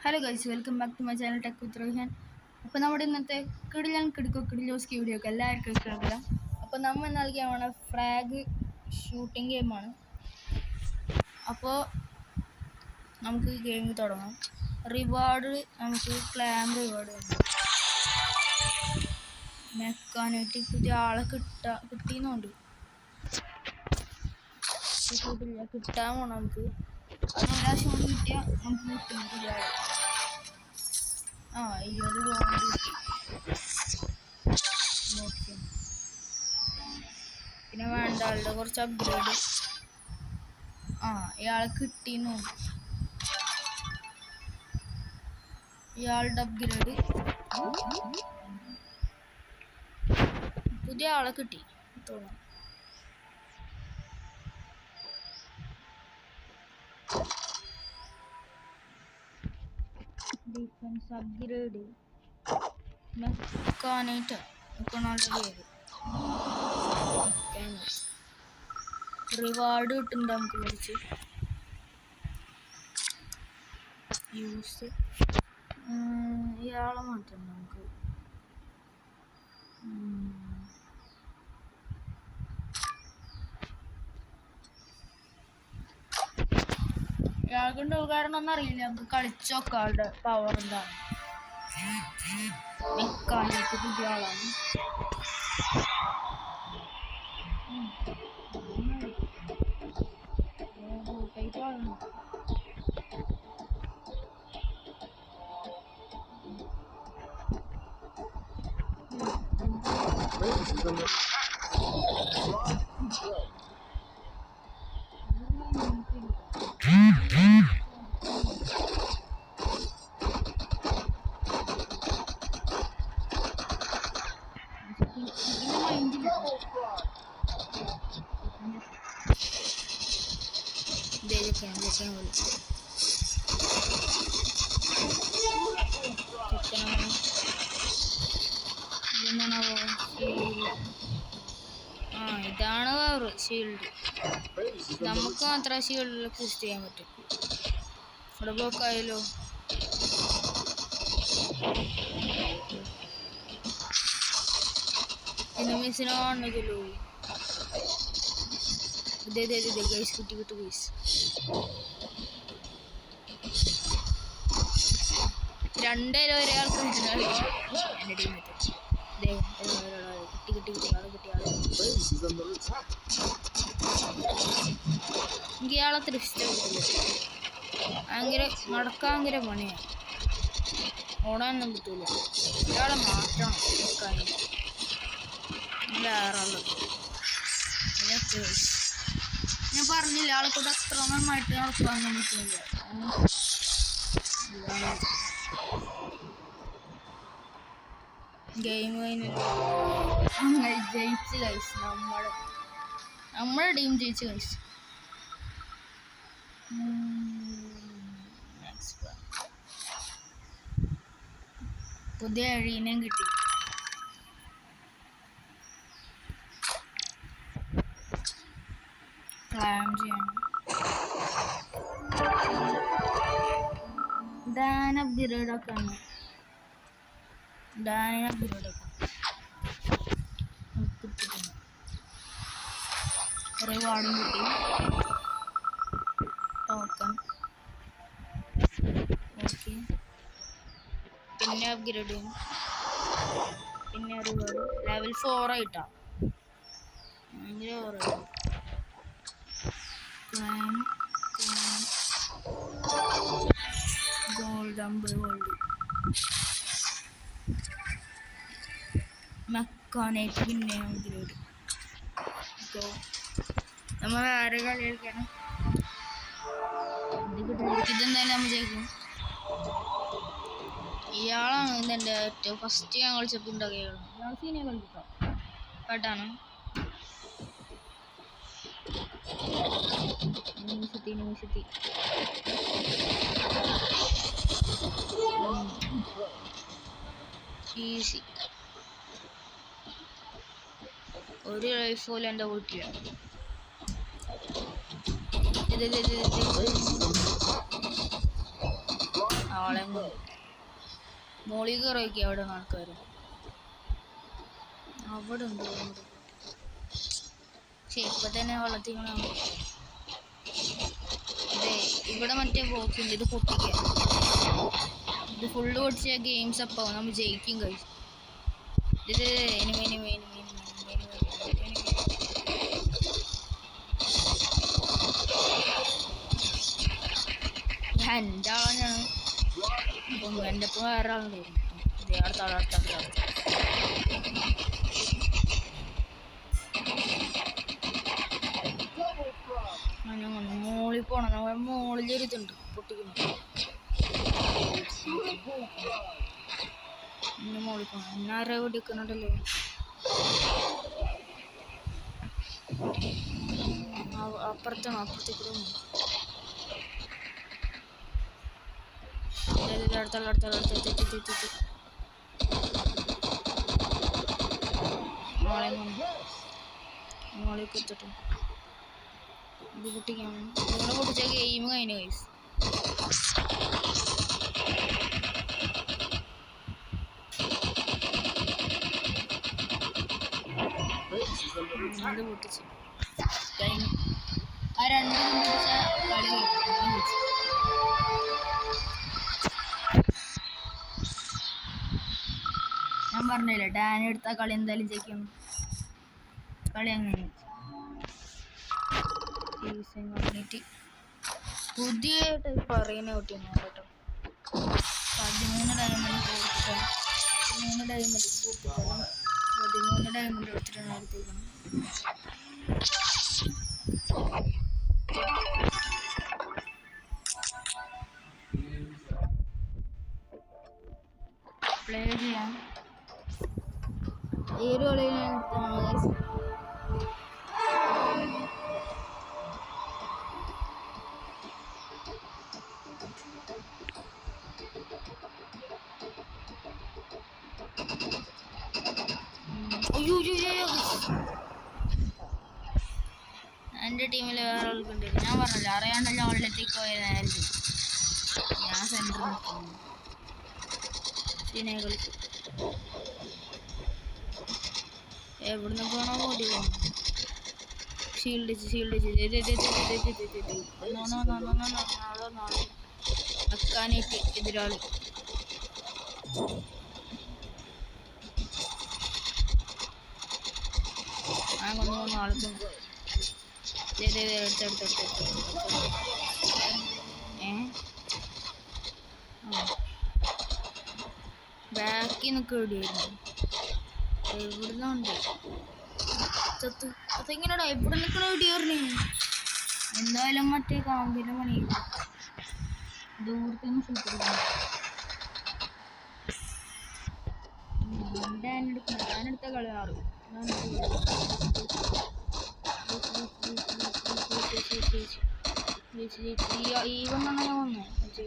Hello guys, welcome back to my channel tech with Rohin. അപ്പോൾ നമ്മുടെ ഇന്നത്തെ കിടിലോസ്കി വീഡിയോക്ക് എല്ലാവർക്കും സ്വാഗതം. അപ്പോൾ നമ്മൾ നൽകിയാണ് ഫ്രാഗ് ഷൂട്ടിംഗ് ഗെയിമാണ്. അപ്പോൾ നമുക്ക് ഗെയിം തുടങ്ങാം. റിവാർഡ് നമുക്ക് ക്ലാം റിവാർഡ് ഉണ്ട്. മെക്കാനായിട്ട് പുതിയ ആളെ കിട്ടിയെന്നുണ്ട്. കിട്ടാൻ പോണം നമുക്ക്. അതിനൊരാശം കൊണ്ട് കിട്ടിയാൽ നമുക്ക് കിട്ടും. 20 ഗോൾഡ് കിട്ടി. പിന്നെ വേണ്ട ആളുടെ കുറച്ച് അപ്ഗ്രേഡ്. ഇയാളെ കിട്ടിയെന്നു. ഇയാളുടെ അപ്ഗ്രേഡ് പുതിയ ആളെ കിട്ടി തോന്നുന്നു. ഡിഫൻസ് അപ്ഗ്രേഡ് മെക്കാനൈറ്റ് പേര്. റിവാർഡ് കിട്ടുന്നുണ്ട് നമുക്ക് കുറച്ച്. യൂസ് ഇയാളെ മാറ്റം നമുക്ക്. ഇയാൾക്കുണ്ട് കാരണം ഒന്നും അറിയില്ല. നമുക്ക് കളിച്ചൊക്കെ ആളുടെ പവർ എന്താണ്. മെക്കാനിക്ക് പുതിയ ആളാണ്. ഇതാണ് ഷീൽഡ്. നമുക്ക് മാത്രമേ ഷീൽഡിലൊക്കെ യൂസ് ചെയ്യാൻ പറ്റും. ഇവിടെ ബ്ലോക്ക് ആയല്ലോ. എനിമീസിനെ കാണുന്നല്ലോ. ഇതേ ഗൈസ് കിട്ടി ഗൈസ്. 2 വരെ ആൾക്ക് എൻ്റെ ടീമേറ്റ് കിട്ടി ആളെ എനിക്ക് ഇയാളെ അത്ര ഇഷ്ടപ്പെട്ടില്ല. ഭയങ്കര നടക്കാൻ ഭയങ്കര പണിയാണ്. ഓടാനൊന്നും കിട്ടൂല. ഇയാളെ മാറ്റണം. ഞാൻ പറഞ്ഞില്ല ആളെ കൂടെ അത്ര നന്നായിട്ട് നടക്കാൻ പറ്റില്ല. ഗെയിം ജയിച്ച് കഴിച്ചു. നമ്മുടെ ടീം ജയിച്ച് കഴിച്ചു. പുതിയ അഴീനേം കിട്ടി. ക്ലൈം ചെയ്യണം. ഡാൻ അപ്ഗ്രേഡ് ഒക്കെ ആണ്. ഡാനിനെ അപ്ഗ്രേഡ് ഒക്കെ റിവാർഡും കിട്ടി. Token okay. പിന്നെ അപ്ഗ്രേഡ് ചെയ്യും. പിന്നെ റിവാർഡ് ലെവൽ 4 ആയിട്ടാ. ഭയങ്കര ഓവറായിട്ട്. Gold 50 gold. മെക്കാനൈറ്റ് പിന്നെ അപ്ഗ്രേഡ്. നമ്മൾ വേറെ കളി കളിക്കണം. ഇതെന്തായാലും നമ്മൾ ജയിക്കും. ഇയാളാണ് ഇതെൻ്റെ ഏറ്റവും ഫസ്റ്റ് ഞാൻ കളിച്ചപ്പോൾ ഉണ്ടാക്കിയാണ്. ഇയാൾ സീനിയർ കളിച്ചോ കേട്ടാണ്. നിമിഷത്തി ഈസി. ഒരു ലൈഫ് പോലും എൻ്റെ വീട്ടിലാണ്. ആളെ മോളിൽ കയറിയൊക്കെ അവിടെ ആൾക്കാർ അവിടെ ഉണ്ട് പക്ഷെ ഇപ്പൊ തന്നെ വെള്ളത്തിൽ അതെ ഇവിടെ മറ്റേ ബോക്സുണ്ട് ഇത് പൊട്ടിക്കുക ഇത് ഫുള്ള് പൊട്ടിച്ച ഗെയിംസ് അപ്പൊ നമ്മൾ ജയിക്കും കഴിച്ചു ഇത് എൻ്റെ ആളാണ് അപ്പം എൻ്റെ ഒപ്പം വേറെ ആളുണ്ടായിരുന്നു അടുത്ത ഞങ്ങൾ മോളിൽ പോണം നമ്മൾ മോളിലൊരിതുണ്ട് പൊട്ടിക്കുന്നു പിന്നെ മോളിൽ പോണം എന്നാരെ വെടിക്കുന്നുണ്ടല്ലോ അപ്പുറത്തേക്ക് അടുത്ത മോളിൽ കുത്തിട്ട് ഇത് പൊട്ടിക്കാൻ ഇവിടെ പൊട്ടിച്ച ഗെയിം കഴിഞ്ഞു ഗൈസ് അത് പൊട്ടിച്ച് കഴിഞ്ഞു ആ രണ്ട് പൊട്ടിച്ച കളി ഞാൻ പറഞ്ഞില്ലേ ഡാൻ എടുത്ത കളി എന്തായാലും ജയിക്കും കളി അങ്ങനെ കമ്മ്യൂണിറ്റി പുതിയ ടൈപ്പ് അറിയുന്ന കുട്ടിയാണ് കേട്ടോ 13 ഡയമണ്ട് എടുത്തിട്ടാണ് എടുത്തേക്കണം പ്ലേ ചെയ്യാം ഈ ഒരു കളി ഞാൻ എൻ്റെ ടീമിൽ വേറെ ആൾക്കുണ്ട് ഞാൻ പറഞ്ഞല്ലോ അറിയാണ്ടല്ലോ വെള്ളത്തേക്ക് പോയതായിരുന്നു ഞാൻ സെൻറ്റർ നിൽക്കുന്നു സിനെ കളിക്കും എവിടുന്ന് പോണോ ഓടി പോകണം ഷീൽഡ് അക്കാനായിട്ട് എതിരാളി ഞാൻ കൊണ്ടുപോകുന്ന ആൾക്കും ബാക്കിൽ നിന്നൊക്കെ എവിടെയായിരുന്നു എവിടുന്നുണ്ട് അതെങ്ങനെയാടാ എവിടെ നിൽക്കണ എവിടെയായിരുന്നു എന്തായാലും മറ്റേ കാമ്പിൻ്റെ പണി ദൂരത്തൊന്നും ഷൂട്ട് ഞാനെടുത്ത കളി മാറും ഈ വന്നാണ് ഞാൻ വന്നത്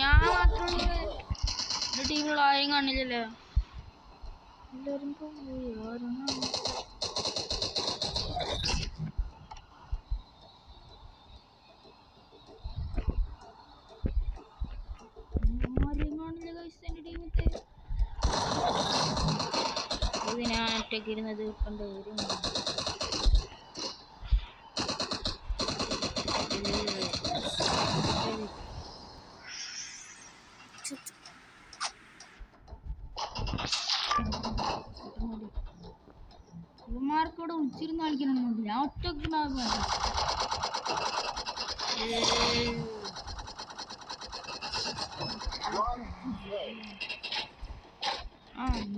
ഞാൻ മാത്രമല്ല എൻ്റെ ടീമിലുള്ള ആരെയും കാണില്ലല്ലോ എല്ലാവരും പോയി ആരെയും കാണില്ല ഗൈസ് എൻ്റെ ടീമത്തെ ഇത് ഞാൻ ഒറ്റയ്ക്ക് ഇരുന്നത് കണ്ടുവരും ഇവന്മാർക്കൂടെ ഉച്ചിരുന്ന് കളിക്കണമെന്നുണ്ട് ഞാൻ ഒറ്റക്ക് എന്താ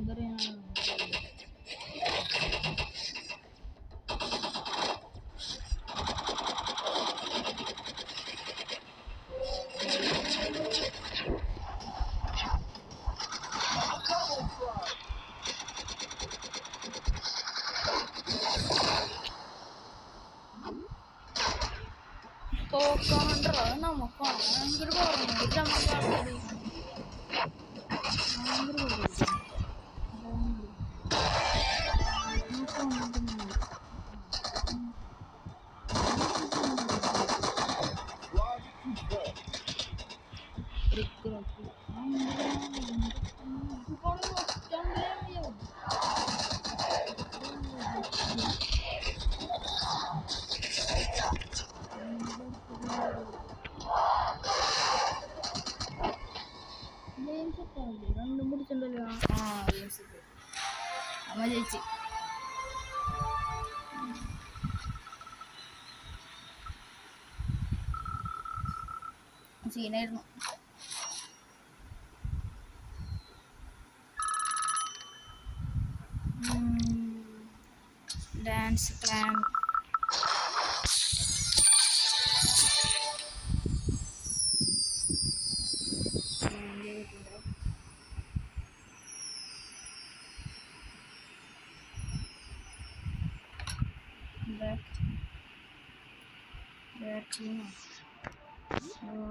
പറയാ രണ്ടും പിടിച്ചിട്ടുണ്ടല്ലോ. അമ്മ ചേച്ചി സീനായിരുന്നു. ഡാൻസ് ക്ലാൻ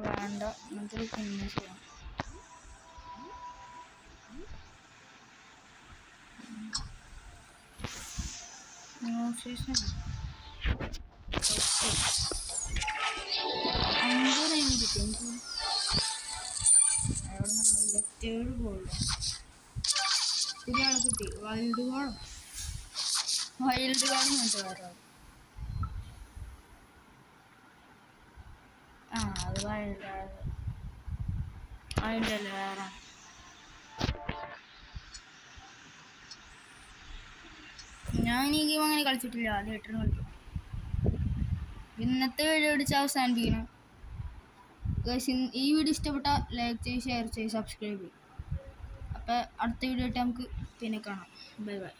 വേണ്ട നമുക്കൊരു പിന്നെ ചെയ്യാം. ഒരാളെ കിട്ടി വൈൽഡ് കാണും വേറെ അത് വൈൽഡല്ലേ വേറെ. ഞാൻ ഈ ഗെയിം അങ്ങനെ കളിച്ചിട്ടില്ല, ആദ്യമായിട്ടാണ് കളിക്കും. ഇന്നത്തെ വീഡിയോ പിടിച്ച് അവസാനിപ്പിക്കണം. ഈ വീഡിയോ ഇഷ്ടപ്പെട്ടാൽ ലൈക്ക് ചെയ്ത് ഷെയർ ചെയ്ത് സബ്സ്ക്രൈബ് ചെയ്യും. അപ്പോൾ അടുത്ത വീഡിയോ ആയിട്ട് നമുക്ക് പിന്നെ കാണാം. Bye bye.